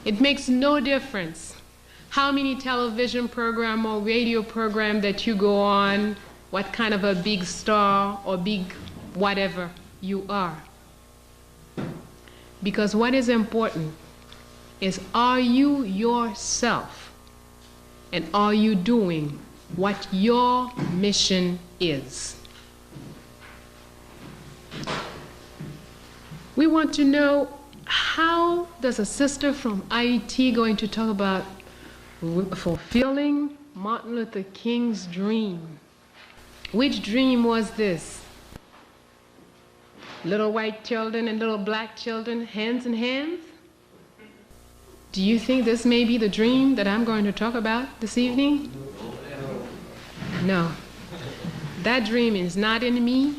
It makes no difference how many television program or radio program that you go on, what kind of a big star or big whatever you are. Because what is important is, are you yourself? And are you doing what your mission is? We want to know, how does a sister from Haiti going to talk about fulfilling Martin Luther King's dream? Which dream was this? Little white children and little black children, hands in hands? Do you think this may be the dream that I'm going to talk about this evening? No. That dream is not in me,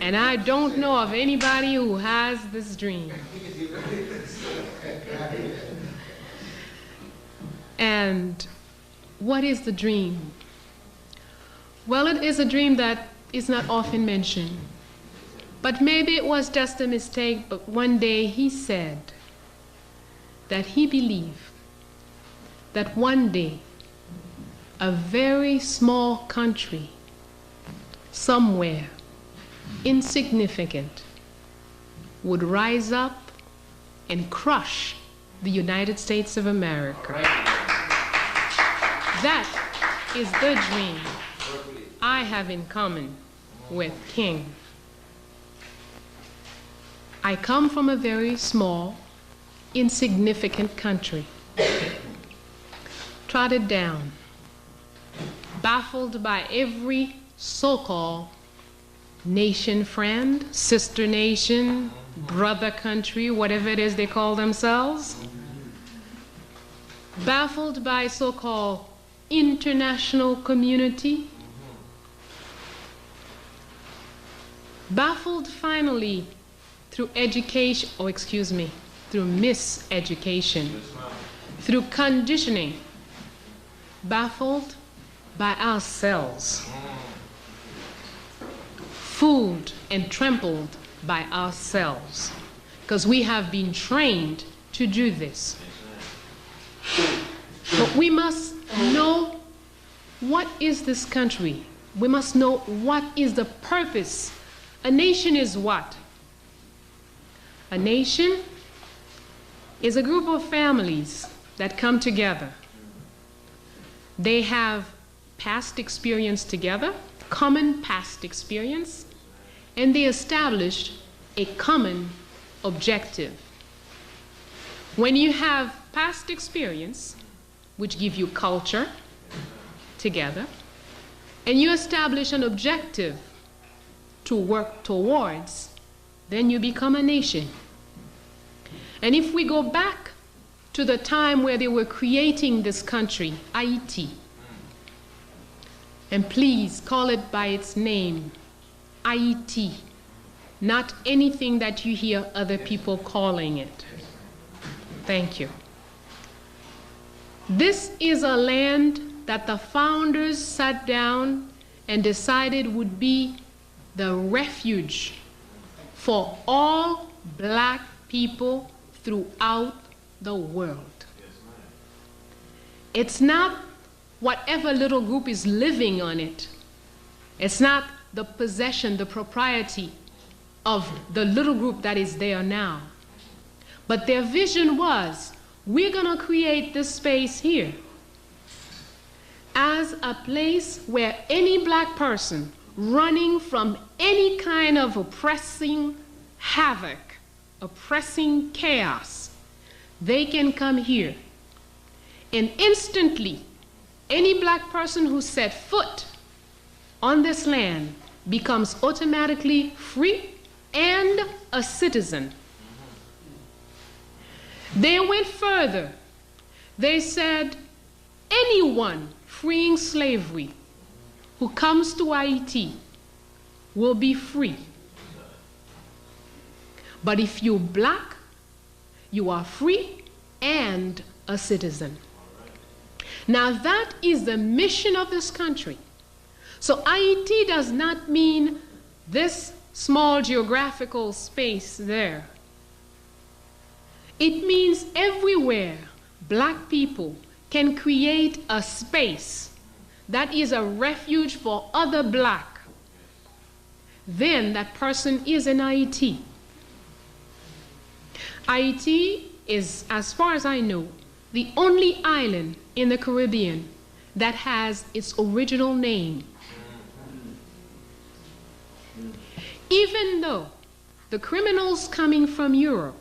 and I don't know of anybody who has this dream. And what is the dream? Well, it is a dream that is not often mentioned. But maybe it was just a mistake, but one day he said that he believed that one day a very small country, somewhere insignificant, would rise up and crush the United States of America. That is the dream I have in common with King. I come from a very small, insignificant country, trodden down, baffled by every so-called nation friend, sister nation, brother country, whatever it is they call themselves, baffled by so-called international community, baffled finally through education, through miseducation, through conditioning, baffled by ourselves, fooled and trampled by ourselves, because we have been trained to do this. But we must know, what is this country? We must know what is the purpose. A nation is what? A nation is a group of families that come together. They have past experience together, common past experience, and they established a common objective. When you have past experience, which give you culture together, and you establish an objective to work towards, then you become a nation. And if we go back to the time where they were creating this country, Haiti, and please call it by its name, Haiti, not anything that you hear other people calling it. Thank you. This is a land that the founders sat down and decided would be the refuge for all black people throughout the world. It's not whatever little group is living on it. It's not the possession, the propriety of the little group that is there now. But their vision was, we're going to create this space here as a place where any black person running from any kind of oppressing havoc, oppressing chaos, they can come here. And instantly, any black person who set foot on this land becomes automatically free and a citizen. They went further. They said, anyone freeing slavery who comes to Haiti will be free. But if you're black, you are free and a citizen. Now that is the mission of this country. So Haiti does not mean this small geographical space there. It means everywhere black people can create a space that is a refuge for other black, then that person is in Haiti. Haiti is, as far as I know, the only island in the Caribbean that has its original name. Even though the criminals coming from Europe,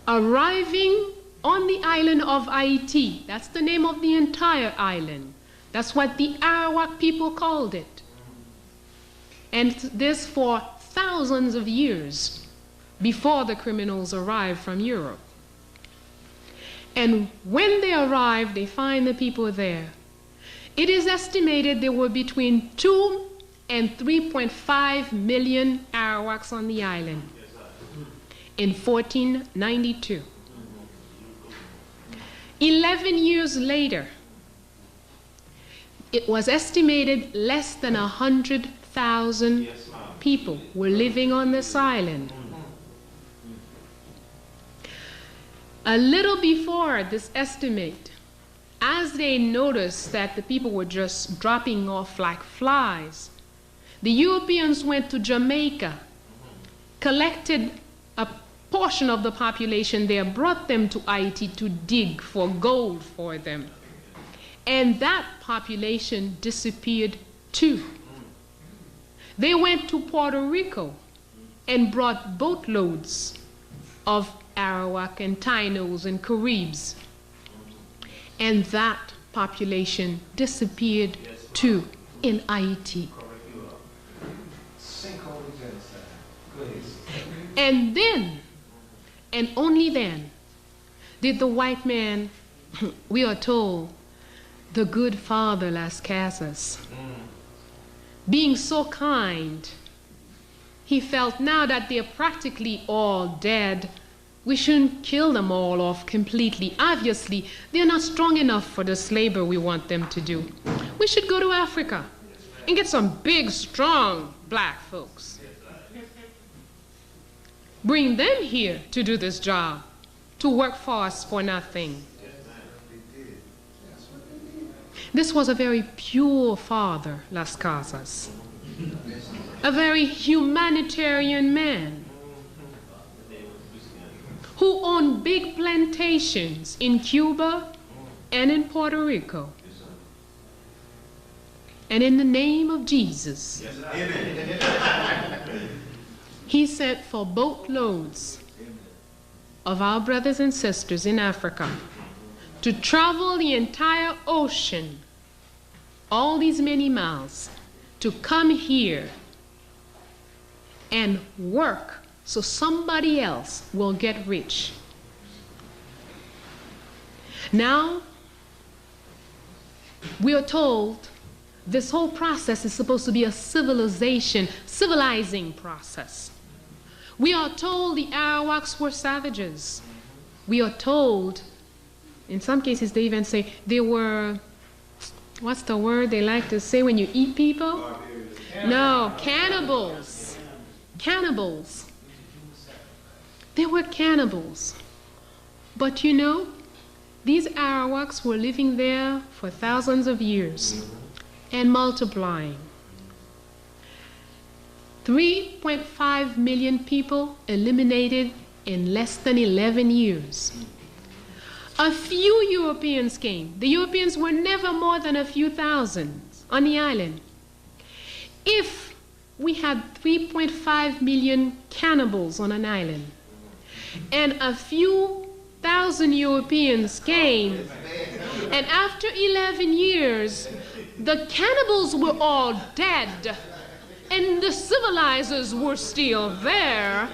arriving on the island of Haiti, that's the name of the entire island. That's what the Arawak people called it. And this for thousands of years before the criminals arrived from Europe. And when they arrive, they find the people there. It is estimated there were between 2 and 3.5 million Arawaks on the island in 1492. 11 years later, it was estimated less than 100,000 people were living on this island. A little before this estimate, as they noticed that the people were just dropping off like flies, the Europeans went to Jamaica, collected a portion of the population there, brought them to Haiti to dig for gold for them. And that population disappeared too. They went to Puerto Rico and brought boatloads of Arawak and Tainos and Caribs. And that population disappeared too in Haiti. And then, and only then, did the white man, we are told, the good father Las Casas, being so kind, he felt now that they're practically all dead, we shouldn't kill them all off completely. Obviously, they're not strong enough for this labor we want them to do. We should go to Africa and get some big, strong black folks. Bring them here to do this job, to work for us for nothing. This was a very pure father, Las Casas, a very humanitarian man who owned big plantations in Cuba and in Puerto Rico. And in the name of Jesus, he sent for boatloads of our brothers and sisters in Africa to travel the entire ocean, all these many miles, to come here and work so somebody else will get rich. Now, we are told this whole process is supposed to be a civilizing process. We are told the Arawaks were savages. We are told, in some cases they even say they were, what's the word they like to say when you eat people? No, cannibals. Cannibals. They were cannibals. But you know, these Arawaks were living there for thousands of years and multiplying. 3.5 million people eliminated in less than 11 years. A few Europeans came. The Europeans were never more than a few thousand on the island. If we had 3.5 million cannibals on an island, and a few thousand Europeans came, and after 11 years, the cannibals were all dead, and the civilizers were still there.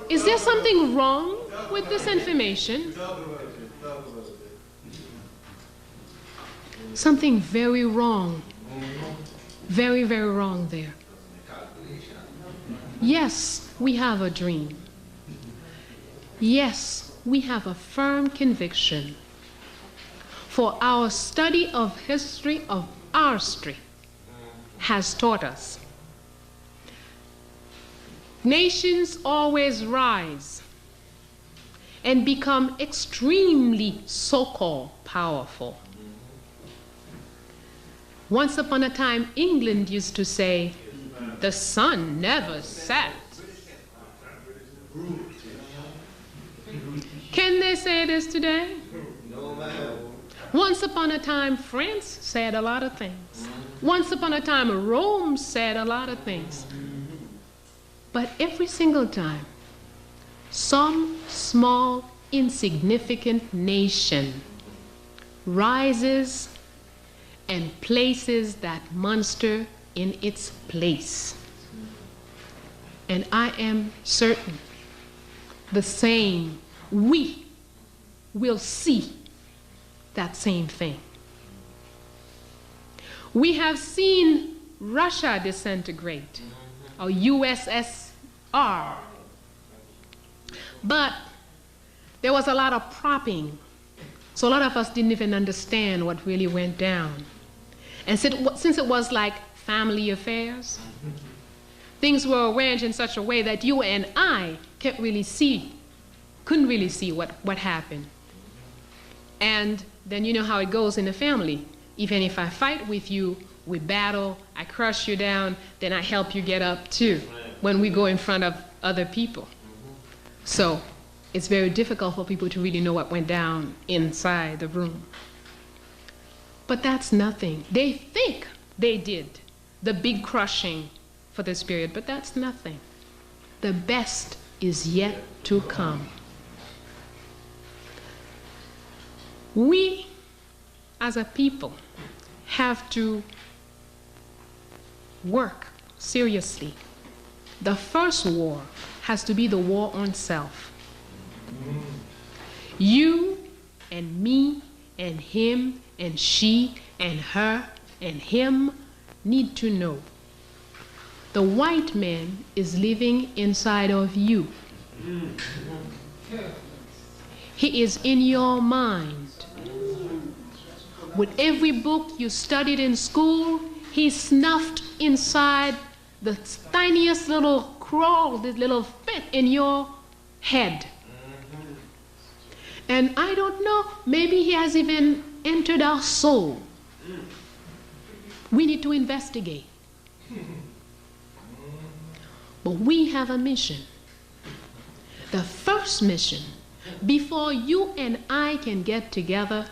Is there something wrong with this information? Something very wrong. Very, very wrong there. Yes, we have a dream. Yes, we have a firm conviction. For our study of history of OurStory has taught us. Nations always rise and become extremely so-called powerful. Once upon a time, England used to say, the sun never set. Can they say this today? No, ma'am. Once upon a time, France said a lot of things. Once upon a time, Rome said a lot of things. But every single time, some small, insignificant nation rises and places that monster in its place. And I am certain the same, we will see that same thing. We have seen Russia disintegrate, or USSR. But there was a lot of propping, so a lot of us didn't even understand what really went down. And since it was like family affairs, things were arranged in such a way that you and I couldn't really see what happened. And then you know how it goes in a family. Even if I fight with you, we battle, I crush you down, then I help you get up too when we go in front of other people. So it's very difficult for people to really know what went down inside the room. But that's nothing. They think they did the big crushing for this period, but that's nothing. The best is yet to come. We, as a people, have to work seriously. The first war has to be the war on self. You and me and him and she and her and him need to know the white man is living inside of you. He is in your mind. With every book you studied in school, he snuffed inside the tiniest little crawl, this little fit in your head. And I don't know, maybe he has even entered our soul. We need to investigate. But we have a mission. The first mission, before you and I can get together,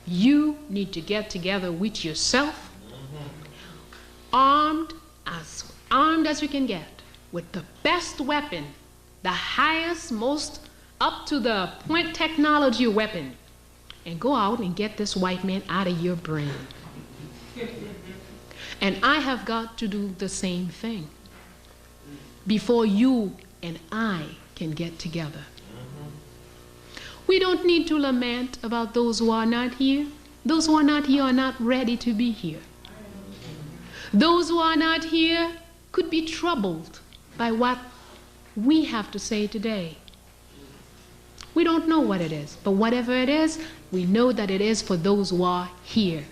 you need to get together with yourself, armed as you can get, with the best weapon, the highest, most up to the point technology weapon, and go out and get this white man out of your brain. And I have got to do the same thing before you and I can get together. We don't need to lament about those who are not here. Those who are not here are not ready to be here. Those who are not here could be troubled by what we have to say today. We don't know what it is, but whatever it is, we know that it is for those who are here.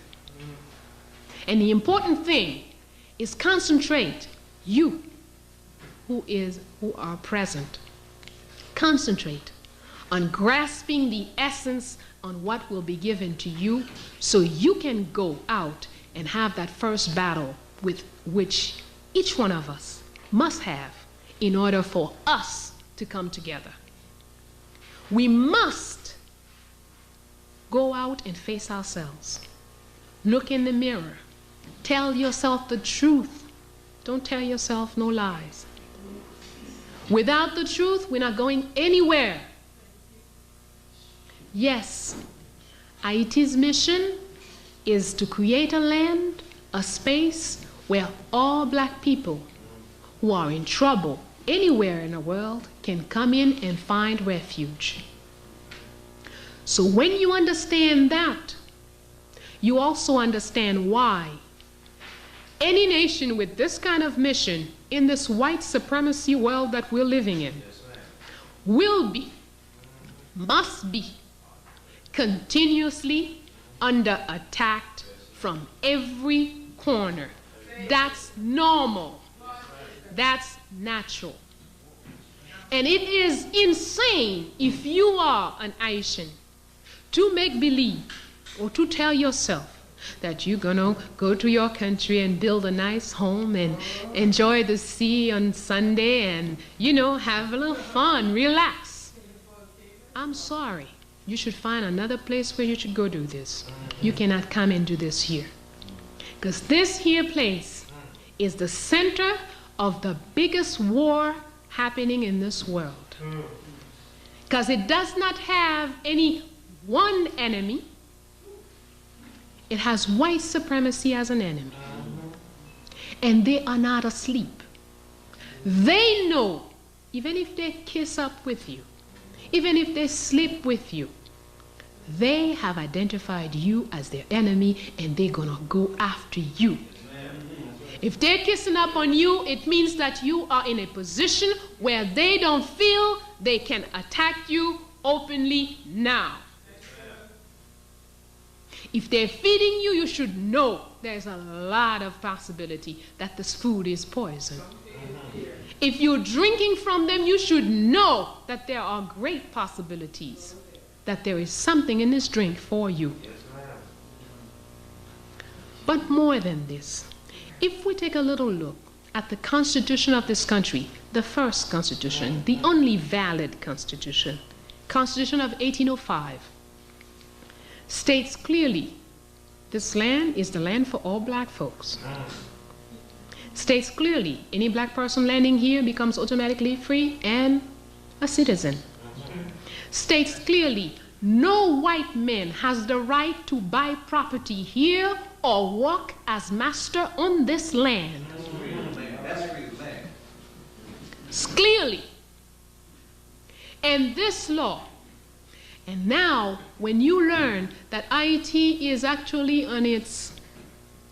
And the important thing is concentrate, you who are present. Concentrate on grasping the essence on what will be given to you so you can go out and have that first battle with which each one of us must have in order for us to come together. We must go out and face ourselves. Look in the mirror. Tell yourself the truth. Don't tell yourself no lies. Without the truth, we're not going anywhere. Yes, Haiti's mission is to create a land, a space where all black people who are in trouble anywhere in the world can come in and find refuge. So when you understand that, you also understand why any nation with this kind of mission in this white supremacy world that we're living in will be, must be, continuously under attack from every corner. That's normal. That's natural. And it is insane if you are an Haitian to make believe or to tell yourself that you're going to go to your country and build a nice home and enjoy the sea on Sunday and, you know, have a little fun, relax. I'm sorry. You should find another place where you should go do this. You cannot come and do this here. Because this here place is the center of the biggest war happening in this world. Because it does not have any one enemy. It has white supremacy as an enemy. And they are not asleep. They know, even if they kiss up with you, even if they sleep with you, they have identified you as their enemy and they're going to go after you. If they're kissing up on you, it means that you are in a position where they don't feel they can attack you openly now. If they're feeding you, you should know there's a lot of possibility that this food is poison. If you're drinking from them, you should know that there are great possibilities that there is something in this drink for you. But more than this, if we take a little look at the Constitution of this country, the first Constitution, the only valid Constitution, Constitution of 1805, states clearly this land is the land for all black folks. States clearly any black person landing here becomes automatically free and a citizen. States clearly no white man has the right to buy property here or walk as master on this land. Clearly. And this law. And now, when you learn that Haiti is actually on its,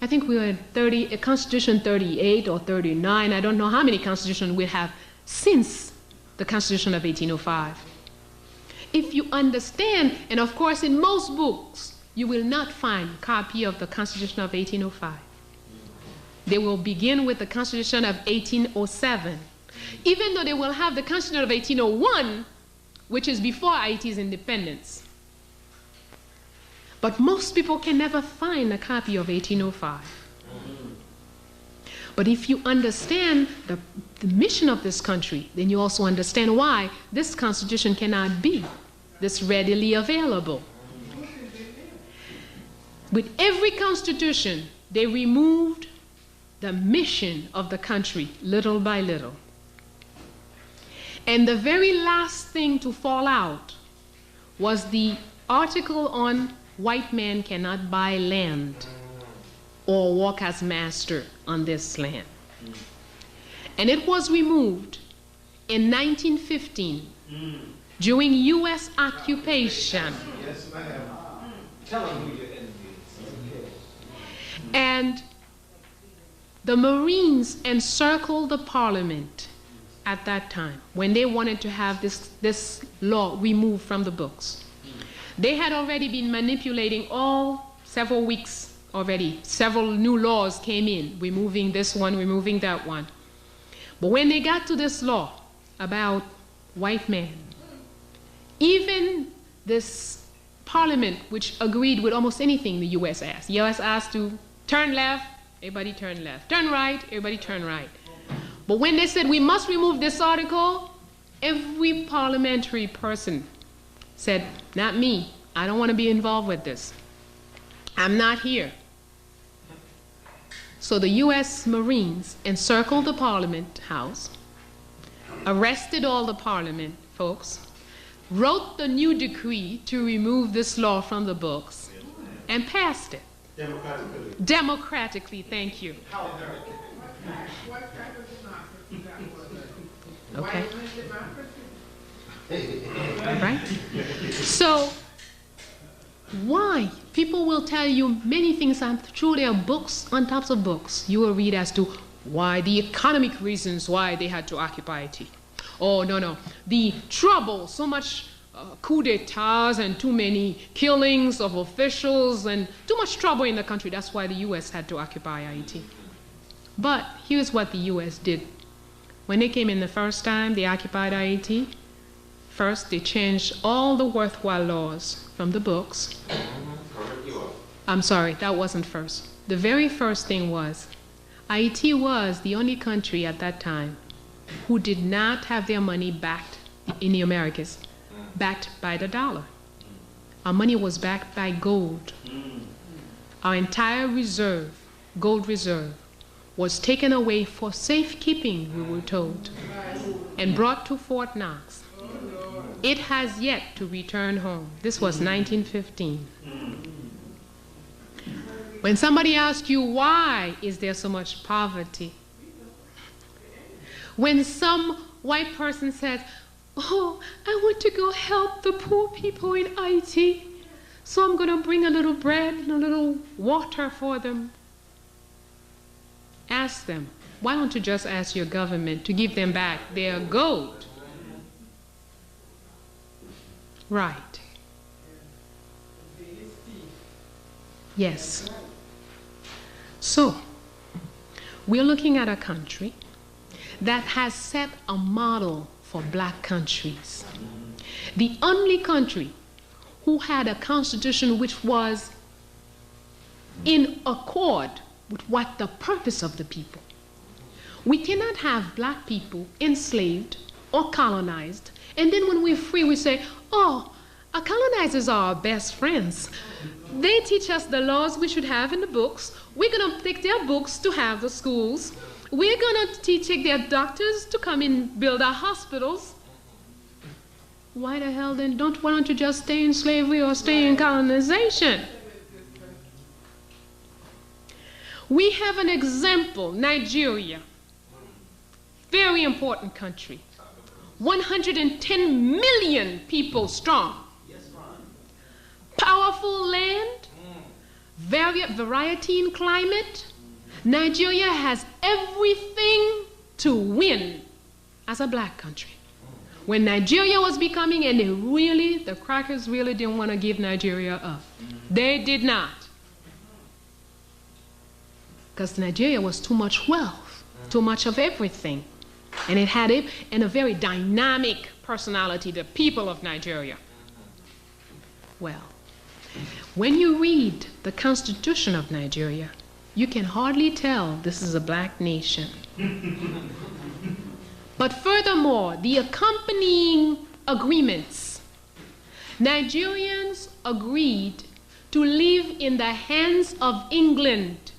I think we were at Constitution 38 or 39, I don't know how many constitutions we have since the Constitution of 1805. If you understand, and of course in most books, you will not find a copy of the Constitution of 1805. They will begin with the Constitution of 1807. Even though they will have the Constitution of 1801, which is before Haiti's independence. But most people can never find a copy of 1805. But if you understand the mission of this country, then you also understand why this Constitution cannot be this readily available. With every Constitution, they removed the mission of the country little by little. And the very last thing to fall out was the article on white man cannot buy land or walk as master on this land. And it was removed in 1915 during U.S. occupation. Yes, ma'am. Tell them who your enemy is. And the Marines encircled the Parliament at that time when they wanted to have this law removed from the books. They had already been manipulating several weeks already. Several new laws came in, removing this one, removing that one. But when they got to this law about white men, even this Parliament, which agreed with almost anything the U.S. asked. The U.S. asked to turn left, everybody turned left. Turn right, everybody turned right. But when they said we must remove this article, every parliamentary person said, not me. I don't want to be involved with this. I'm not here. So the U.S. Marines encircled the Parliament House, arrested all the Parliament folks, wrote the new decree to remove this law from the books, and passed it. Democratically. Democratically, thank you. How American. What type of democracy that was? Okay. White democracy? All right? So, why? People will tell you many things. I'm sure there are books on tops of books. You will read as to why, the economic reasons why they had to occupy Haiti. Oh, no. The trouble, so much coup d'etats and too many killings of officials and too much trouble in the country. That's why the U.S. had to occupy Haiti. But here's what the U.S. did When they came in the first time, they occupied Haiti. First, they changed all the worthwhile laws from the books. I'm sorry, that wasn't first. The very first thing was, Haiti was the only country at that time who did not have their money backed in the Americas, backed by the dollar. Our money was backed by gold. Our entire reserve, gold reserve, was taken away for safekeeping, we were told, and brought to Fort Knox. It has yet to return home. This was 1915. When somebody asks you, why is there so much poverty? When some white person says, oh, I want to go help the poor people in Haiti, so I'm going to bring a little bread and a little water for them. Ask them, why don't you just ask your government to give them back their gold? Right. Yes. So, we're looking at a country that has set a model for black countries. The only country who had a constitution which was in accord with what the purpose of the people. We cannot have black people enslaved or colonized, and then when we're free we say, oh, our colonizers are our best friends. They teach us the laws we should have in the books. We're going to take their books to have the schools. We're going to take their doctors to come and build our hospitals. Why the hell then why don't you just stay in slavery or stay in colonization? We have an example, Nigeria. Very important country. 110 million people strong. Powerful land, variety in climate. Nigeria has everything to win as a black country. When Nigeria was becoming, and the crackers really didn't want to give Nigeria up. They did not. Because Nigeria was too much wealth, too much of everything. And it had a very dynamic personality, the people of Nigeria. Well, when you read the Constitution of Nigeria, you can hardly tell this is a black nation. But furthermore, the accompanying agreements, Nigerians agreed to live in the hands of England.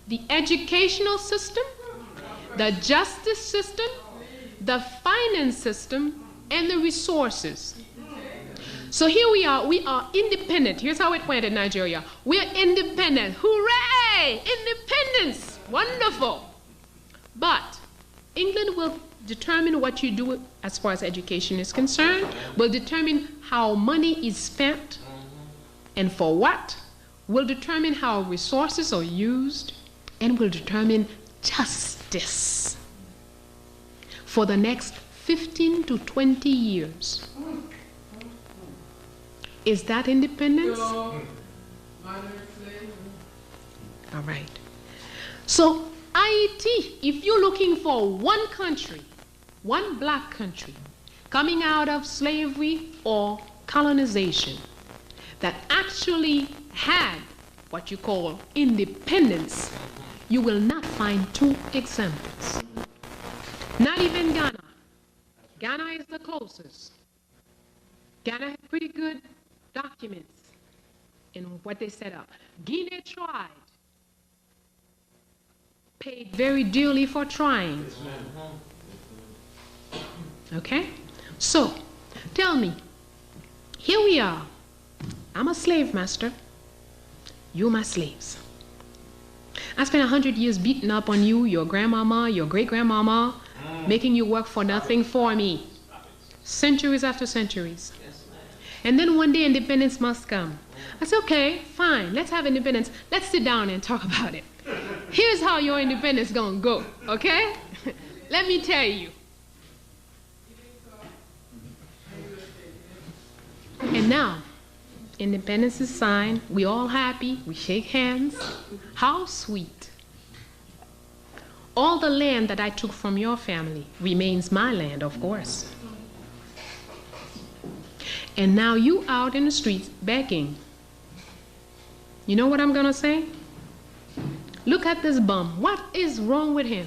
The educational system, the justice system, the finance system, and the resources. So here we are independent. Here's how it went in Nigeria. We're independent. Hooray! Independence! Wonderful. But England will determine what you do as far as education is concerned, will determine how money is spent and for what, will determine how resources are used, and will determine justice for the next 15 to 20 years. Is that independence? No. All right. So, Haiti, if you're looking for one country, one black country, coming out of slavery or colonization, that actually had what you call independence, you will not find two examples. Not even Ghana. Ghana is the closest. Ghana had pretty good documents in what they set up. Guinea tried. Paid very dearly for trying. Okay? So, tell me, here we are. I'm a slave master. You're my slaves. I spent 100 years beating up on you, your grandmama, your great-grandmama, making you work for nothing for me. Centuries after centuries. And then one day independence must come. I said, okay, fine, let's have independence. Let's sit down and talk about it. Here's how your independence gonna go, okay? Let me tell you. And now, independence is signed. We all happy. We shake hands. How sweet. all the land that I took from your family remains my land, of course. And now you out in the streets begging. You know what I'm gonna say? Look at this bum. What is wrong with him?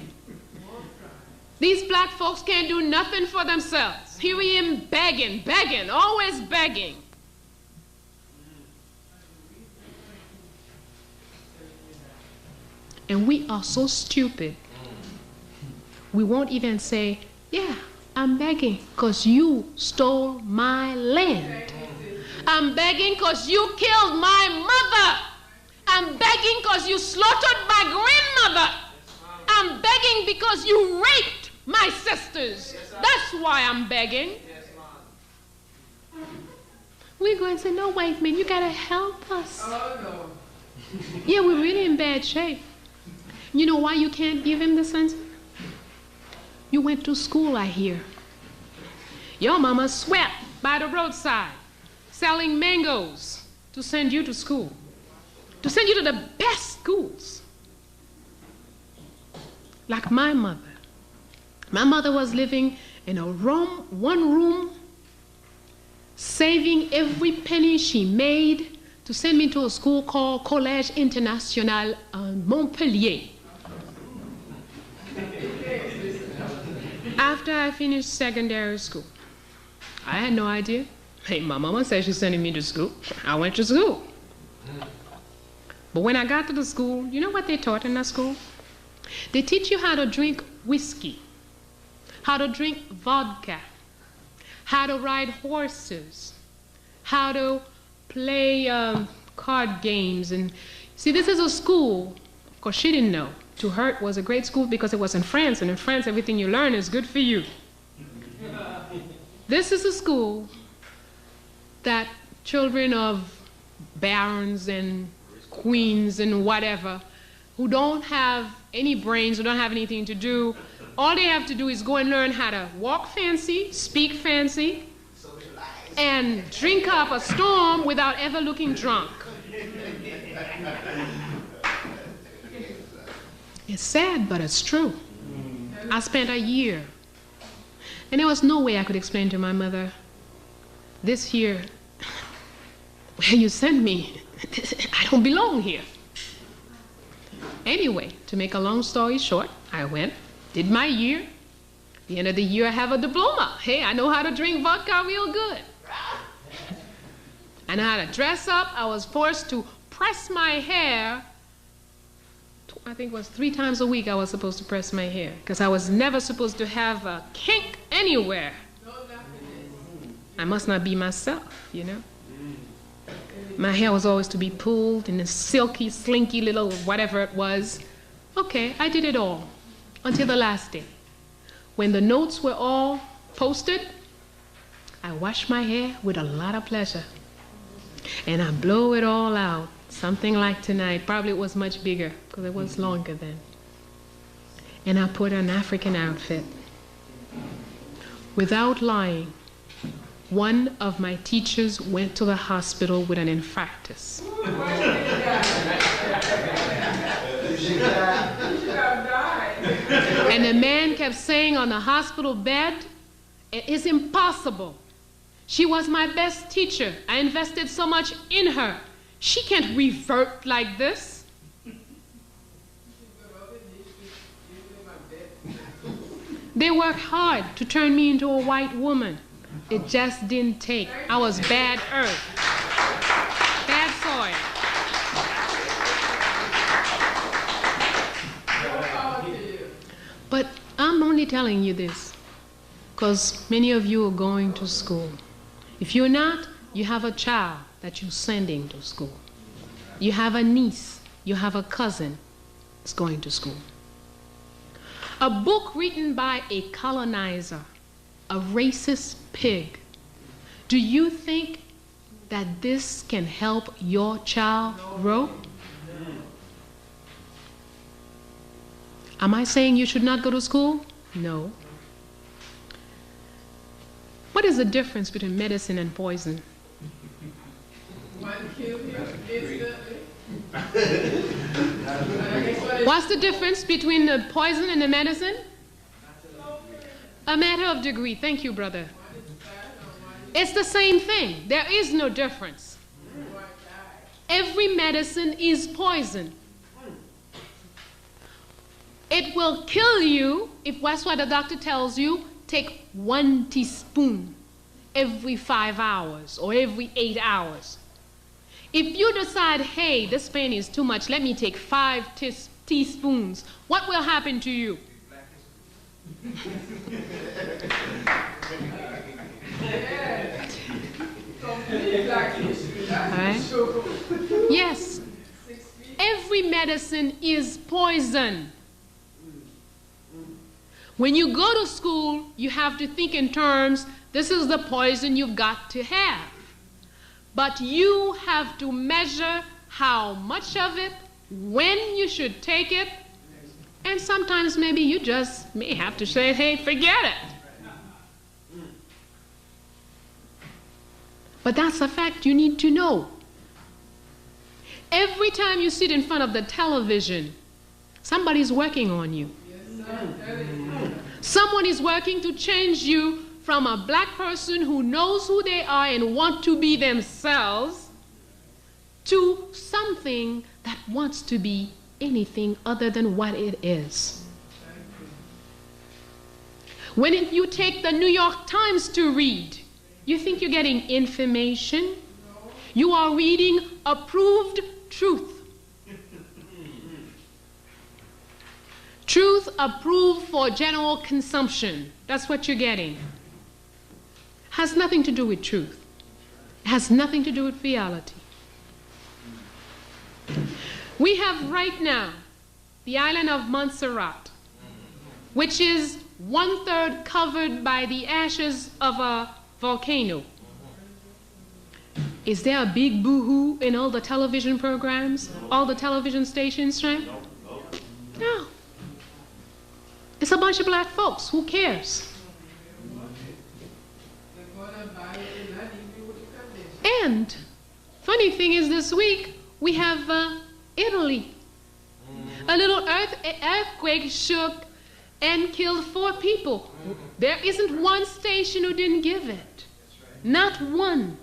These black folks can't do nothing for themselves. Here we am begging, begging, always begging. And we are so stupid. We won't even say, yeah, I'm begging because you stole my land. I'm begging because you killed my mother. I'm begging because you slaughtered my grandmother. I'm begging because you raped my sisters. That's why I'm begging. We're going to say, no, white man, you got to help us. Oh, no. Yeah, we're really in bad shape. You know why you can't give him the sense? You went to school, I hear. Your mama sweat by the roadside, selling mangoes to send you to school, to send you to the best schools. Like my mother. My mother was living in a room, one room, saving every penny she made to send me to a school called Collège International Montpellier. After I finished secondary school, I had no idea. Hey, my mama said she's sending me to school. I went to school. But when I got to the school, you know what they taught in that school? They teach you how to drink whiskey, how to drink vodka, how to ride horses, how to play card games. And see, this is a school, of course she didn't know. To her it was a great school because it was in France, and in France everything you learn is good for you. This is a school that children of barons and queens and whatever, who don't have any brains, who don't have anything to do, all they have to do is go and learn how to walk fancy, speak fancy, and drink up a storm without ever looking drunk. It's sad, but it's true. I spent a year, and there was no way I could explain to my mother, this here, where you sent me, I don't belong here. Anyway, to make a long story short, I went, did my year. At the end of the year, I have a diploma. Hey, I know how to drink vodka real good. I know how to dress up. I was forced to press my hair. I think it was 3 times a week I was supposed to press my hair because I was never supposed to have a kink anywhere. I must not be myself, you know. My hair was always to be pulled in a silky, slinky little whatever it was. Okay, I did it all until the last day. When the notes were all posted, I washed my hair with a lot of pleasure. And I blow it all out. Something like tonight. Probably it was much bigger because it was longer then. And I put an African outfit. Without lying, one of my teachers went to the hospital with an infarctus. And the man kept saying on the hospital bed, it is impossible. She was my best teacher. I invested so much in her. She can't revert like this. They worked hard to turn me into a white woman. It just didn't take. I was bad earth, bad soil. But I'm only telling you this because many of you are going to school. If you're not, you have a child that you're sending to school. You have a niece, you have a cousin that's going to school. A book written by a colonizer, a racist pig. Do you think that this can help your child grow? Am I saying you should not go to school? No. What is the difference between medicine and poison? One kill him instantly. What's the difference between the poison and the medicine? A matter of degree. Thank you, brother. It's the same thing. There is no difference. Every medicine is poison. It will kill you if that's what the doctor tells you. Take 1 teaspoon every 5 hours or every 8 hours. If you decide, hey, this pain is too much, let me take 5 teaspoons, what will happen to you? Right? Yes. Every medicine is poison. When you go to school, you have to think in terms, this is the poison you've got to have. But you have to measure how much of it, when you should take it, and sometimes maybe you just may have to say, hey, forget it. But that's a fact you need to know. Every time you sit in front of the television, somebody's working on you. Someone is working to change you from a black person who knows who they are and want to be themselves to something that wants to be anything other than what it is. When you take the New York Times to read, you think you're getting information? You are reading approved truth. Truth approved for general consumption. That's what you're getting. Has nothing to do with truth. It has nothing to do with reality. We have right now the island of Montserrat, which is 1/3 covered by the ashes of a volcano. Is there a big boo-hoo in all the television programs, all the television stations, right? No. It's a bunch of black folks. Who cares? And funny thing is, this week we have Italy. A little earthquake shook and killed 4 people. There isn't one station who didn't give it. Not one.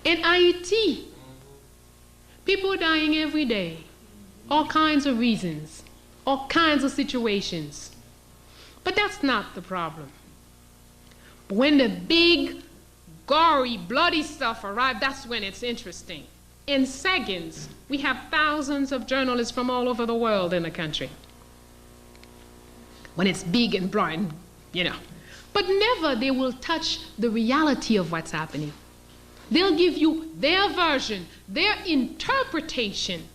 In Haiti, people are dying every day. All kinds of reasons, all kinds of situations. But that's not the problem. When the big, gory, bloody stuff arrives, that's when it's interesting. In seconds, we have thousands of journalists from all over the world in the country. When it's big and bright, you know. But never they will touch the reality of what's happening. They'll give you their version, their interpretation.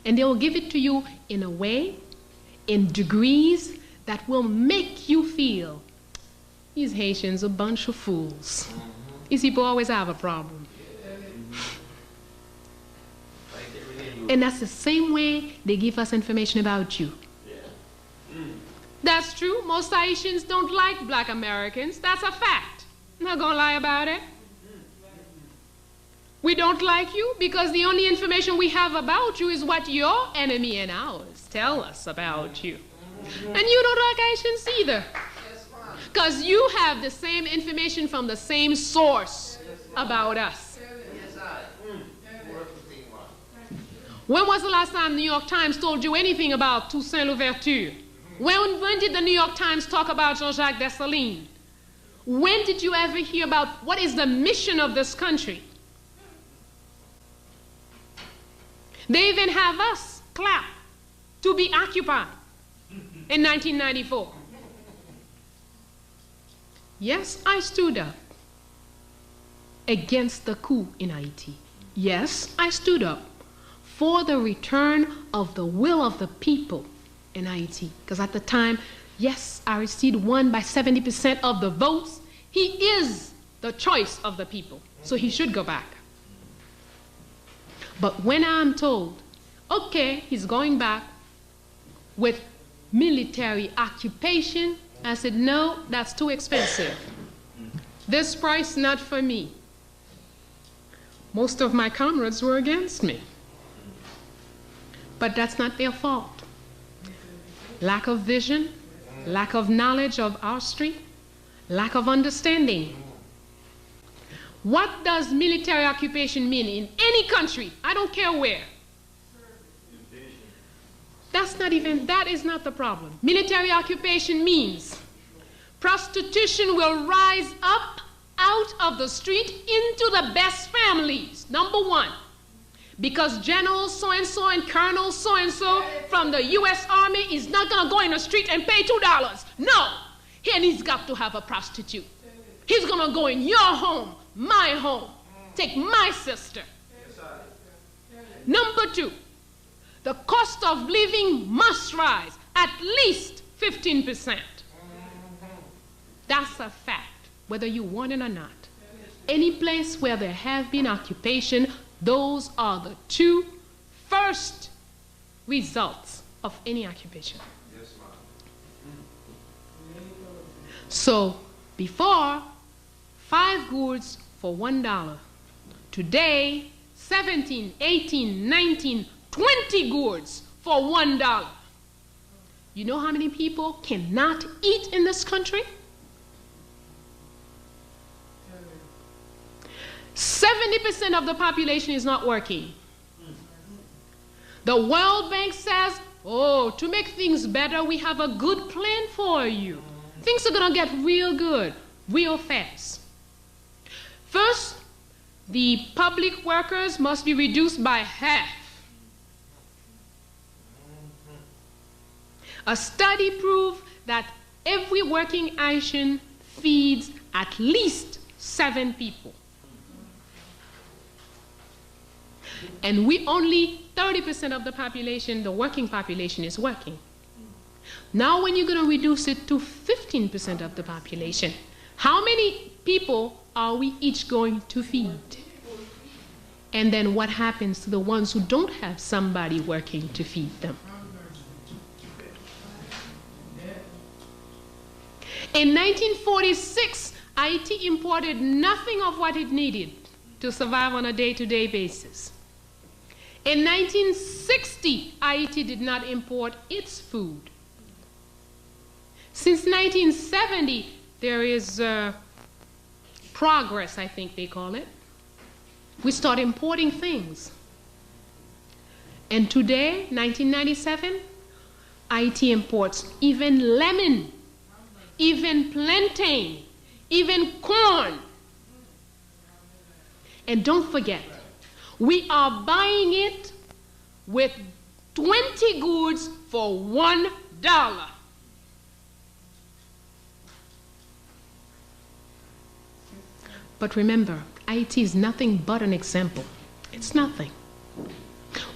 And they will give it to you in a way, in degrees, that will make you feel these Haitians are a bunch of fools. These people always have a problem. And that's the same way they give us information about you. That's true. Most Haitians don't like black Americans. That's a fact. I'm not going to lie about it. We don't like you because the only information we have about you is what your enemy and ours tell us about you. And you don't like Haitians either. Because you have the same information from the same source about us. When was the last time the New York Times told you anything about Toussaint Louverture? When did the New York Times talk about Jean-Jacques Dessalines? When did you ever hear about what is the mission of this country? They even have us clap to be occupied in 1994. Yes, I stood up against the coup in Haiti. Yes, I stood up for the return of the will of the people in Haiti. Because at the time, yes, Aristide won by 70% of the votes. He is the choice of the people, so he should go back. But when I'm told, okay, he's going back with military occupation, I said, no, that's too expensive. This price, not for me. most of my comrades were against me. But that's not their fault. Lack of vision, lack of knowledge of OurStory, lack of understanding. What does military occupation mean in any country? I don't care where. That is not the problem. Military occupation means prostitution will rise up out of the street into the best families, number one. Because General so-and-so and Colonel so-and-so from the U.S. Army is not going to go in the street and pay $2. No, and he's got to have a prostitute. He's going to go in your home, my home, take my sister. Number two, the cost of living must rise at least 15%. That's a fact, whether you want it or not. Any place where there have been occupation, those are the two first results of any occupation. Yes, ma'am. So before, 5 goods for $1. Today, 17, 18, 19, 20 goods for $1. You know how many people cannot eat in this country? 70% of the population is not working. The World Bank says, oh, to make things better, we have a good plan for you. Things are going to get real good, real fast. First, the public workers must be reduced by half. A study proved that every working Haitian feeds at least 7 people. And we only 30% of the population, the working population, is working. Now when you're going to reduce it to 15% of the population, how many people are we each going to feed? And then what happens to the ones who don't have somebody working to feed them? In 1946, Haiti imported nothing of what it needed to survive on a day-to-day basis. In 1960, Haiti did not import its food. Since 1970, there is progress, I think they call it. We start importing things. And today, 1997, Haiti imports even lemon, even plantain, even corn. And don't forget, we are buying it with 20 goods for $1. But remember, Haiti is nothing but an example. It's nothing.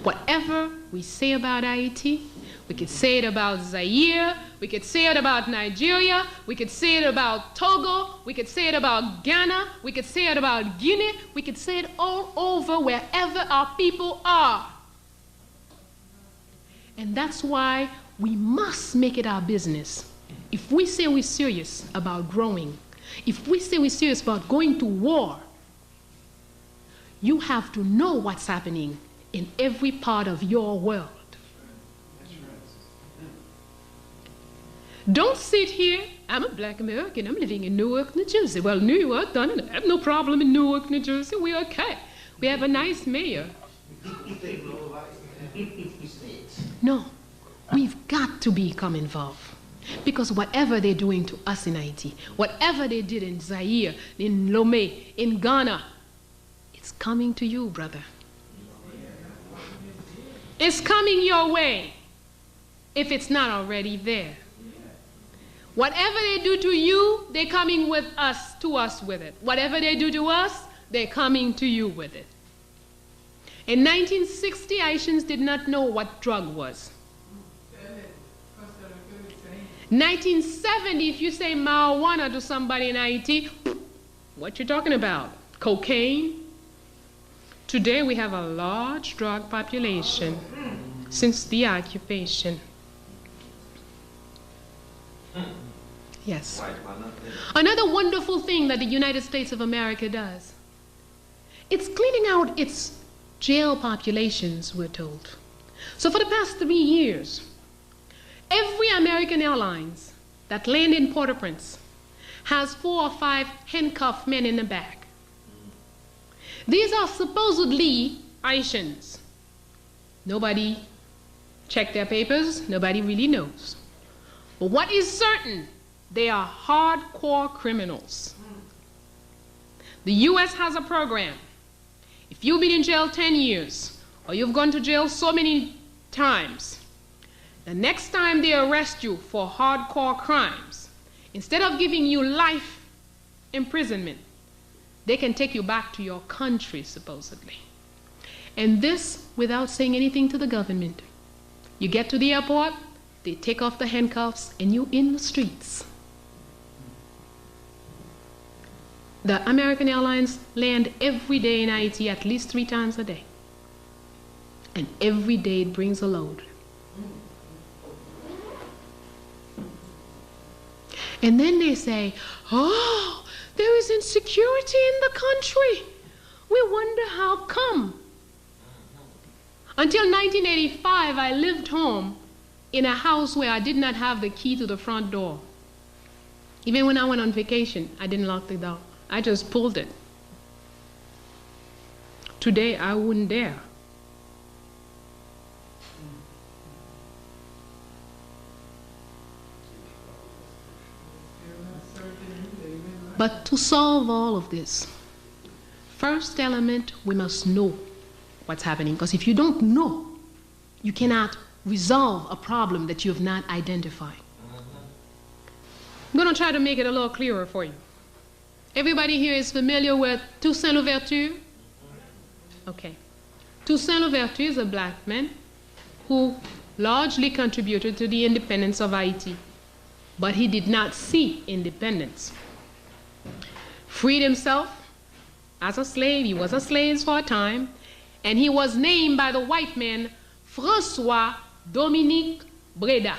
Whatever we say about Haiti, we could say it about Zaire, we could say it about Nigeria, we could say it about Togo, we could say it about Ghana, we could say it about Guinea, we could say it all over wherever our people are. And that's why we must make it our business. If we say we're serious about growing, if we say we're serious about going to war, you have to know what's happening in every part of your world. Don't sit here, I'm a black American, I'm living in Newark, New Jersey. Well, New York, I have no problem in Newark, New Jersey, we're okay. We have a nice mayor. No, we've got to become involved. Because whatever they're doing to us in Haiti, whatever they did in Zaire, in Lomé, in Ghana, it's coming to you, brother. It's coming your way, if it's not already there. Whatever they do to you, they're coming with us, to us with it. Whatever they do to us, they're coming to you with it. In 1960, Haitians did not know what drug was. 1970, if you say marijuana to somebody in Haiti, what you talking about? Cocaine? Today we have a large drug population since the occupation. Yes. Another wonderful thing that the United States of America does it's cleaning out its jail populations, we're told. So for the past 3 years, every American Airlines that land in Port-au-Prince has 4 or 5 handcuffed men in the back. These are supposedly Haitians. Nobody checked their papers, nobody really knows. But what is certain, they are hardcore criminals. The US has a program. If you've been in jail 10 years, or you've gone to jail so many times, the next time they arrest you for hardcore crimes, instead of giving you life imprisonment, they can take you back to your country, supposedly. And this without saying anything to the government. You get to the airport, they take off the handcuffs, and you're in the streets. The American Airlines land every day in Haiti at least 3 times a day. And every day it brings a load. And then they say, oh, there is insecurity in the country. We wonder how come. Until 1985, I lived home in a house where I did not have the key to the front door. Even when I went on vacation, I didn't lock the door. I just pulled it. Today, I wouldn't dare. But to solve all of this, first element, we must know what's happening. Because if you don't know, you cannot resolve a problem that you have not identified. I'm going to try to make it a little clearer for you. Everybody here is familiar with Toussaint Louverture? Okay. Toussaint Louverture is a black man who largely contributed to the independence of Haiti, but he did not see independence. Freed himself as a slave. He was a slave for a time, and he was named by the white man François Dominique Breda.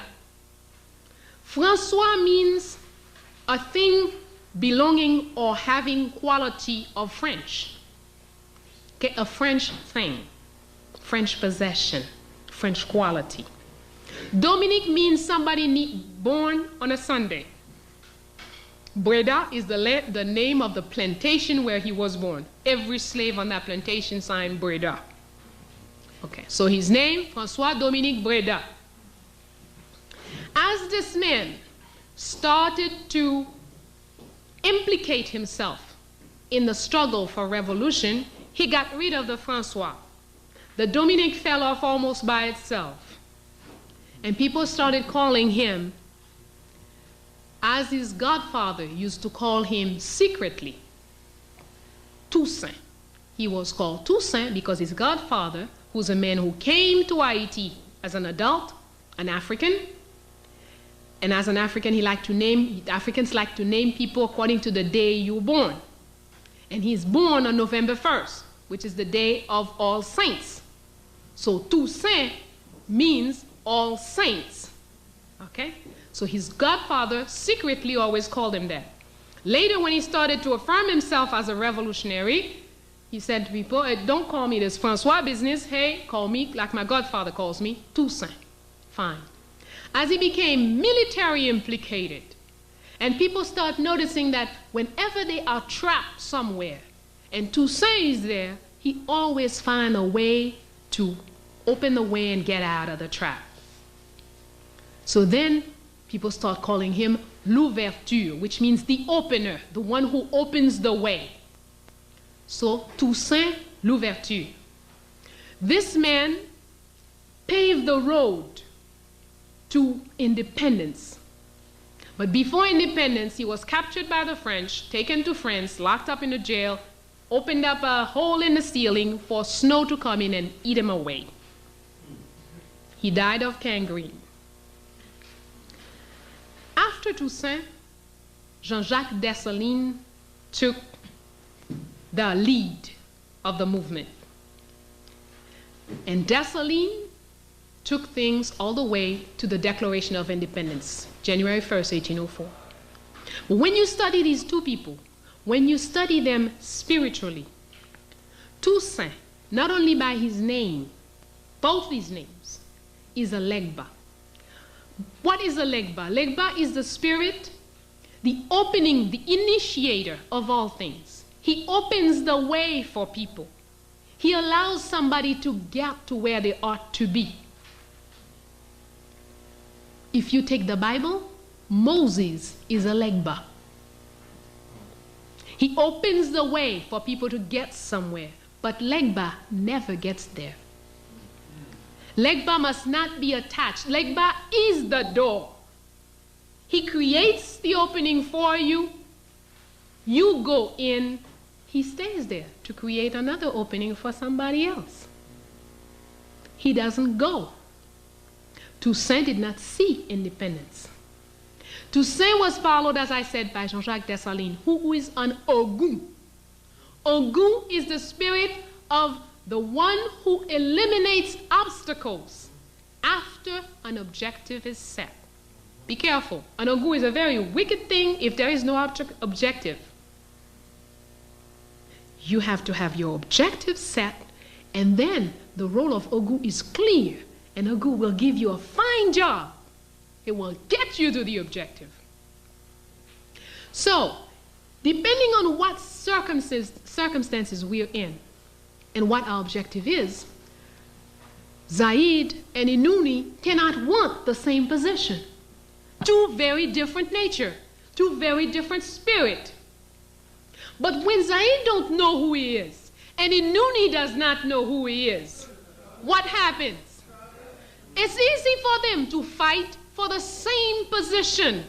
François means a thing belonging or having quality of French. Okay, a French thing, French possession, French quality. Dominique means somebody born on a Sunday. Breda is the name of the plantation where he was born. Every slave on that plantation signed Breda. Okay, so his name, François Dominique Breda. As this man started to implicate himself in the struggle for revolution, he got rid of the François. The Dominique fell off almost by itself. And people started calling him, as his godfather used to call him secretly, Toussaint. He was called Toussaint because his godfather, who's a man who came to Haiti as an adult, an African, and as an African, Africans like to name people according to the day you were born. And he's born on November 1st, which is the day of All Saints. So Toussaint means All Saints, okay? So his godfather secretly always called him that. Later, when he started to affirm himself as a revolutionary, he said to people, hey, don't call me this François business. Hey, call me like my godfather calls me, Toussaint. Fine. As he became military implicated, and people start noticing that whenever they are trapped somewhere, and Toussaint is there, he always finds a way to open the way and get out of the trap. So then people start calling him L'Ouverture, which means the opener, the one who opens the way. So Toussaint L'Ouverture. This man paved the road to independence. But before independence, he was captured by the French, taken to France, locked up in a jail, opened up a hole in the ceiling for snow to come in and eat him away. He died of gangrene. After Toussaint, Jean-Jacques Dessalines took the lead of the movement. And Dessalines took things all the way to the Declaration of Independence, January 1st, 1804. But when you study these two people, when you study them spiritually, Toussaint, not only by his name, both his names, is a legba. What is a legba? Legba is the spirit, the opening, the initiator of all things. He opens the way for people. He allows somebody to get to where they ought to be. If you take the Bible, Moses is a legba. He opens the way for people to get somewhere, but legba never gets there. Legba must not be attached. Legba is the door. He creates the opening for you. You go in. He stays there to create another opening for somebody else. He doesn't go. Toussaint did not see independence. Toussaint was followed, as I said, by Jean-Jacques Dessalines, who is an Ogun. Ogun is the spirit of the one who eliminates obstacles after an objective is set. Be careful. An Ogun is a very wicked thing if there is no objective. You have to have your objective set, and then the role of Ogun is clear, and Ogun will give you a fine job. It will get you to the objective. So, depending on what circumstances we're in and what our objective is, Zaid and Inuni cannot want the same position. Two very different nature, two very different spirit. But when Zaid don't know who he is, and Inuni does not know who he is, what happens? It's easy for them to fight for the same position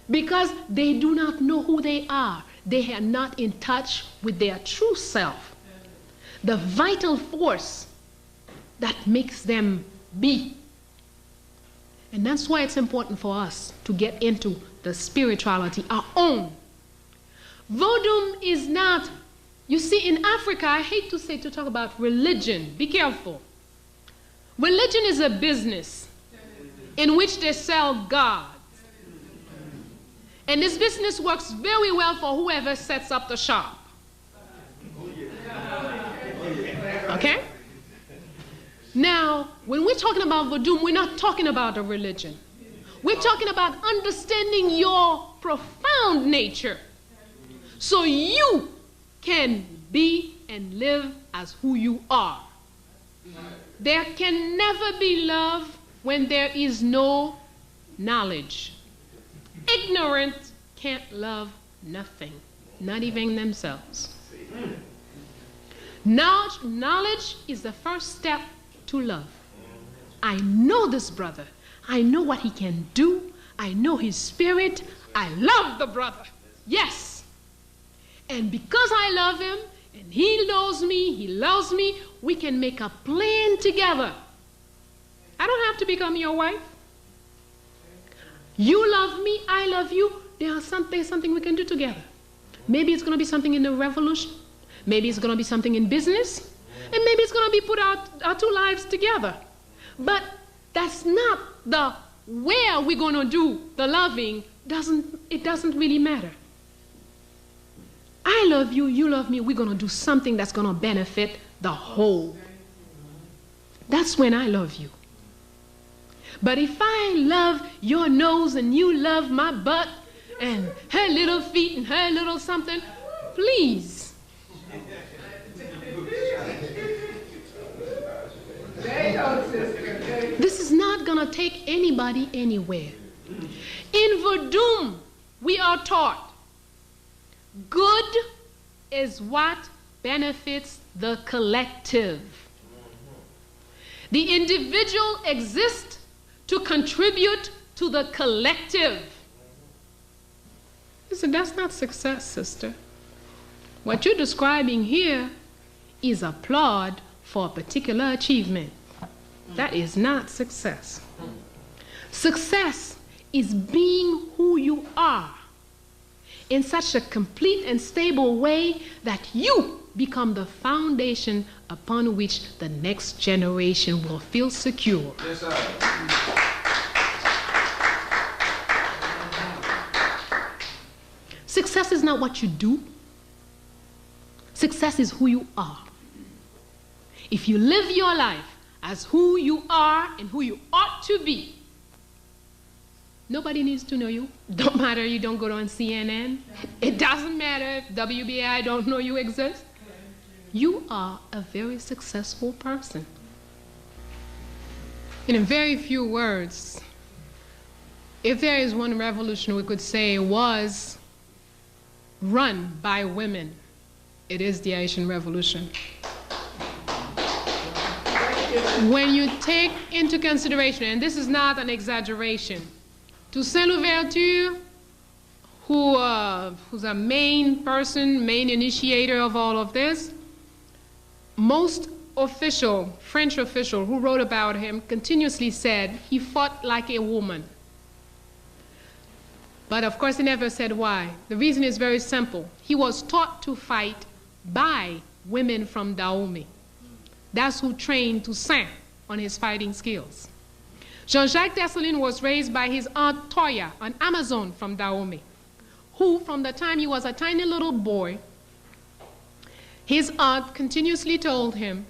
because they do not know who they are. They are not in touch with their true self, the vital force that makes them be. And that's why it's important for us to get into the spirituality, our own. Vodou is not, you see, in Africa, I hate to talk about religion. Be careful. Religion is a business in which they sell gods. And this business works very well for whoever sets up the shop. Okay? Now, when we're talking about Vodou, we're not talking about a religion. We're talking about understanding your profound nature so you can be and live as who you are. There can never be love when there is no knowledge. Ignorant can't love nothing, not even themselves. Knowledge is the first step to love. I know this brother. I know what he can do. I know his spirit. I love the brother. Yes. And because I love him, and he knows me, he loves me, we can make a plan together. I don't have to become your wife. You love me, I love you. There's something we can do together. Maybe it's going to be something in the revolution. Maybe it's going to be something in business. And maybe it's going to be put our two lives together. But that's not the where we're going to do the loving. It doesn't really matter. I love you, you love me. We're going to do something that's going to benefit the whole. That's when I love you. But if I love your nose and you love my butt and her little feet and her little something, please. This is not going to take anybody anywhere. In Vodou, we are taught good is what benefits the collective. The individual exists to contribute to the collective. Listen, that's not success, sister. What you're describing here is applaud for a particular achievement. That is not success. Success is being who you are in such a complete and stable way that you become the foundation upon which the next generation will feel secure. Yes, sir. Success is not what you do. Success is who you are. If you live your life as who you are and who you ought to be, nobody needs to know you. Don't matter you don't go on CNN. It doesn't matter if WBI don't know you exist. You are a very successful person. In very few words, if there is one revolution we could say was run by women, it is the Haitian Revolution. When you take into consideration, and this is not an exaggeration, Toussaint Louverture, who's a main person, main initiator of all of this, most French official who wrote about him continuously said he fought like a woman. But of course he never said why. The reason is very simple. He was taught to fight by women from Dahomey. That's who trained Toussaint on his fighting skills. Jean-Jacques Dessalines was raised by his aunt Toya, an Amazon from Dahomey, who from the time he was a tiny little boy, his aunt continuously told him,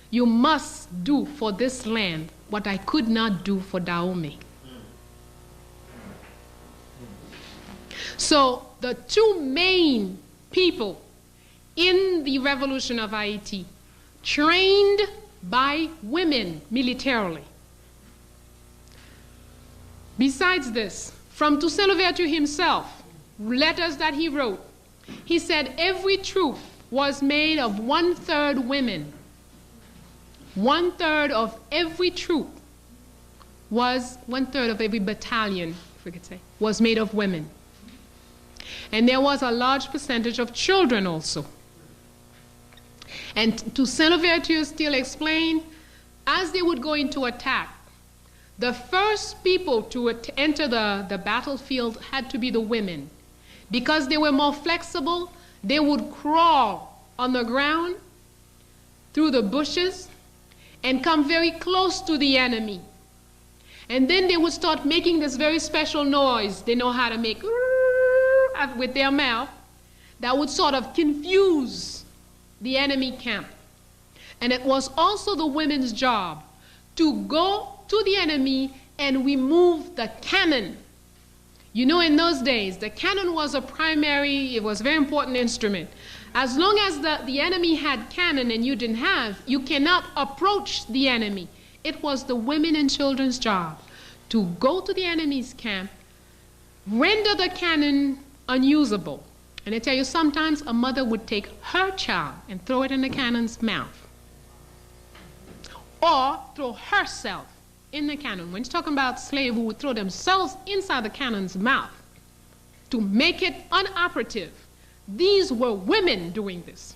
"You must do for this land what I could not do for Dahomey." So the two main people in the revolution of Haiti, trained by women militarily. Besides this, from Toussaint Louverture himself, letters that he wrote, he said every troop was made of 1/3 women. 1/3 of every troop was 1/3 of every battalion, if we could say, was made of women. And there was a large percentage of children also. And Toussaint Louverture still explained, as they would go into attack, the first people to enter the battlefield had to be the women. Because they were more flexible, they would crawl on the ground through the bushes and come very close to the enemy. And then they would start making this very special noise they know how to make with their mouth that would sort of confuse the enemy camp. And it was also the women's job to go to the enemy and remove the cannon. You know, in those days, the cannon was a very important instrument. As long as the enemy had cannon and you didn't have, you cannot approach the enemy. It was the women and children's job to go to the enemy's camp, render the cannon unusable. And I tell you, sometimes a mother would take her child and throw it in the cannon's mouth, or throw herself in the cannon. When you're talking about slaves who would throw themselves inside the cannon's mouth to make it unoperative, these were women doing this.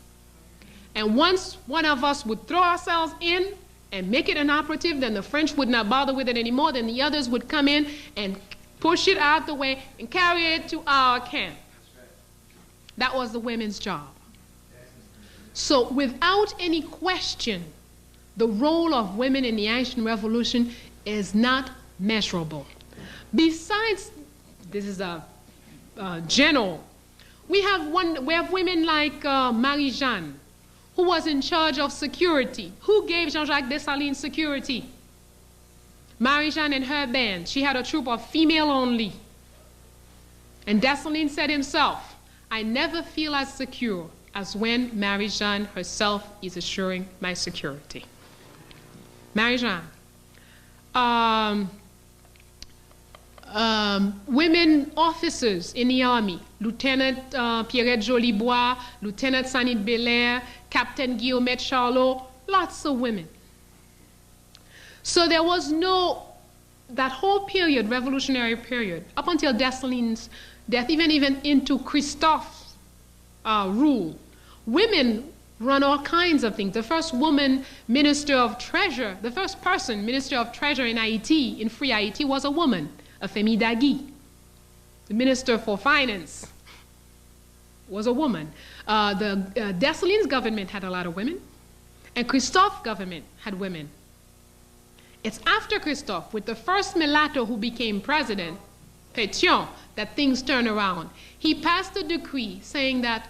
And once one of us would throw ourselves in and make it inoperative, then the French would not bother with it anymore. Then the others would come in and push it out the way and carry it to our camp. That was the women's job. So without any question, the role of women in the Haitian Revolution is not measurable. Besides, this is a general, we have women like Marie-Jeanne, who was in charge of security. Who gave Jean-Jacques Dessalines security? Marie-Jeanne and her band. She had a troop of female only. And Dessalines said himself, "I never feel as secure as when Marie-Jeanne herself is assuring my security." Marie-Jeanne. Women officers in the army, Lieutenant Pierrette Jolibois, Lieutenant Sanit Belair, Captain Guillaume Charlot, lots of women. So there was that whole period, revolutionary period, up until Dessalines' death, even into Christophe's rule, women run all kinds of things. The first woman minister of treasure, the first person minister of treasure in Haiti, in free Haiti, was a woman, Femi Dagui. The minister for finance was a woman. The Dessalines government had a lot of women, and Christophe's government had women. It's after Christophe, with the first mulatto who became president, Pétion, that things turn around. He passed a decree saying that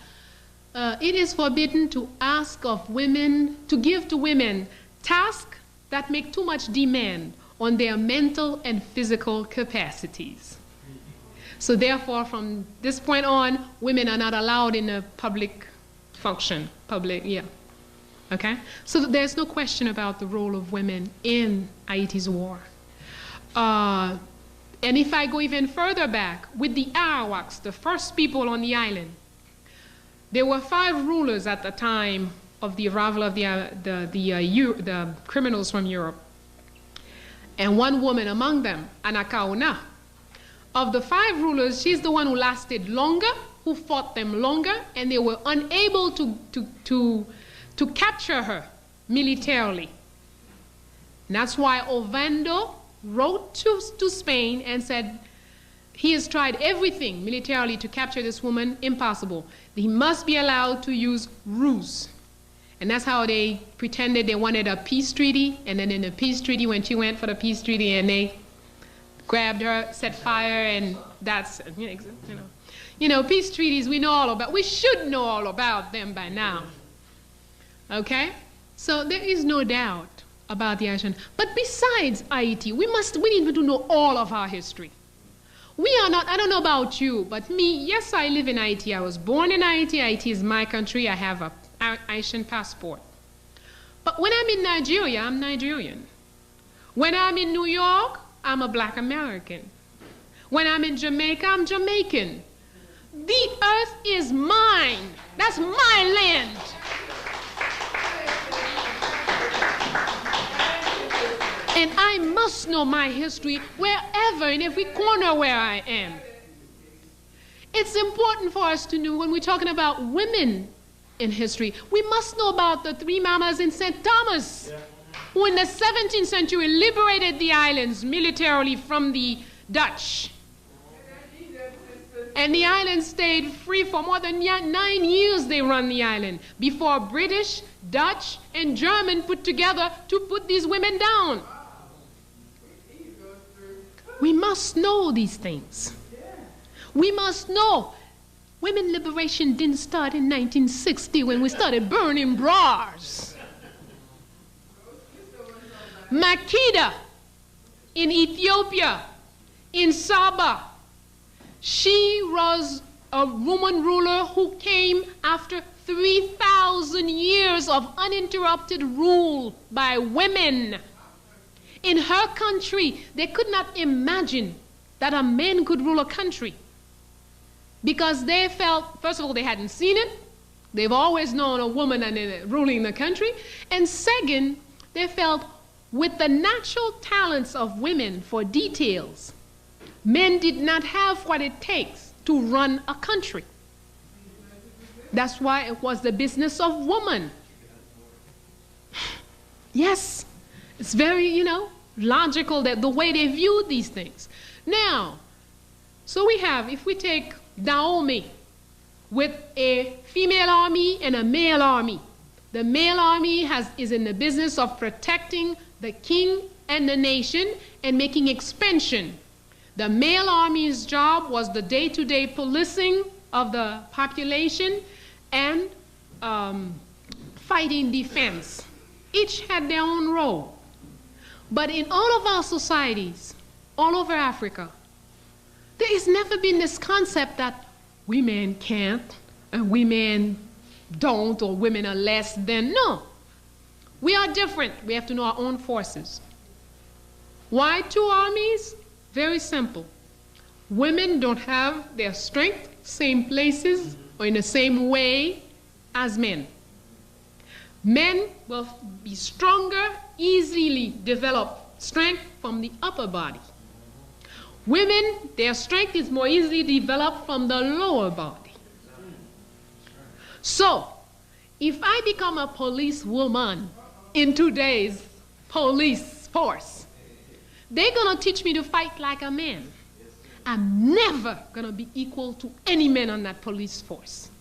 it is forbidden to ask of women, to give to women tasks that make too much demand on their mental and physical capacities. So therefore, from this point on, women are not allowed in a public function, okay? So there's no question about the role of women in Haiti's war. And if I go even further back, with the Arawaks, the first people on the island, there were 5 rulers at the time of the arrival of the criminals from Europe, and 1 woman among them, Anakauna. Of the 5 rulers, she's the one who lasted longer, who fought them longer, and they were unable to capture her militarily. And that's why Ovando wrote to Spain and said, he has tried everything militarily to capture this woman, impossible. He must be allowed to use ruse. And that's how they pretended they wanted a peace treaty, and then in the peace treaty, when she went for the peace treaty and they grabbed her, set fire, and that's, peace treaties we know all about. We should know all about them by now. Okay? So there is no doubt about the Haitian. But besides Haiti, we need to know all of our history. We are not, I don't know about you, but me, yes, I live in Haiti. I was born in Haiti. Haiti is my country. I have a Haitian passport. But when I'm in Nigeria, I'm Nigerian. When I'm in New York, I'm a Black American. When I'm in Jamaica, I'm Jamaican. The earth is mine. That's my land. And I must know my history wherever, in every corner where I am. It's important for us to know when we're talking about women in history, we must know about the 3 mamas in St. Thomas, who in the 17th century liberated the islands militarily from the Dutch. And the island stayed free for more than 9 years. They run the island before British, Dutch, and German put together to put these women down. We must know these things. We must know women liberation didn't start in 1960 when we started burning bras. Makeda in Ethiopia, in Saba, she was a woman ruler who came after 3,000 years of uninterrupted rule by women. In her country, they could not imagine that a man could rule a country because they felt, first of all, they hadn't seen it. They've always known a woman ruling the country. And second, they felt with the natural talents of women for details, men did not have what it takes to run a country. That's why it was the business of woman. Yes, it's very, logical that the way they viewed these things. Now, so we have, if we take Dahomey with a female army and a male army, the male army is in the business of protecting the king and the nation and making expansion. The male army's job was the day-to-day policing of the population and fighting defense. Each had their own role. But in all of our societies, all over Africa, there has never been this concept that women can't and women don't, or women are less than. No. We are different. We have to know our own forces. Why 2 armies? Very simple. Women don't have their strength same places or in the same way as men. Men will be stronger, easily develop strength from the upper body. Women, their strength is more easily developed from the lower body. So, if I become a policewoman in today's police force, they're going to teach me to fight like a man. I'm never going to be equal to any man on that police force.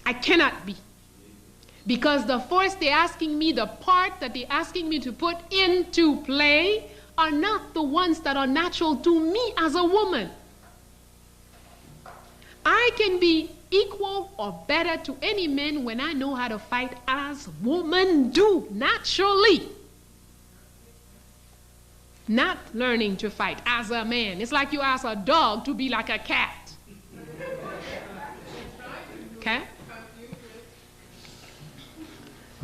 I cannot be. Because the force they're asking me, the part that they're asking me to put into play are not the ones that are natural to me as a woman. I can be equal or better to any man when I know how to fight as women do, naturally. Not learning to fight as a man. It's like you ask a dog to be like a cat. Okay?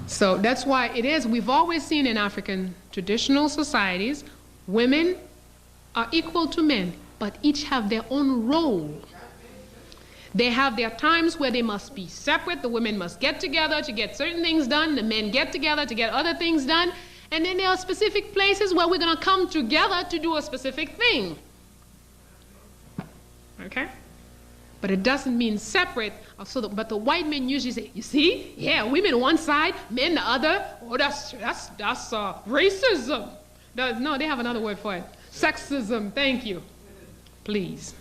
So that's why it is, we've always seen in African traditional societies, women are equal to men, but each have their own role. They have their times where they must be separate. The women must get together to get certain things done. The men get together to get other things done. And then there are specific places where we're going to come together to do a specific thing. Okay? But it doesn't mean separate. But the white men usually say, you see? Yeah, women one side, men the other. Oh, that's racism. No, they have another word for it. Sexism. Thank you. Please.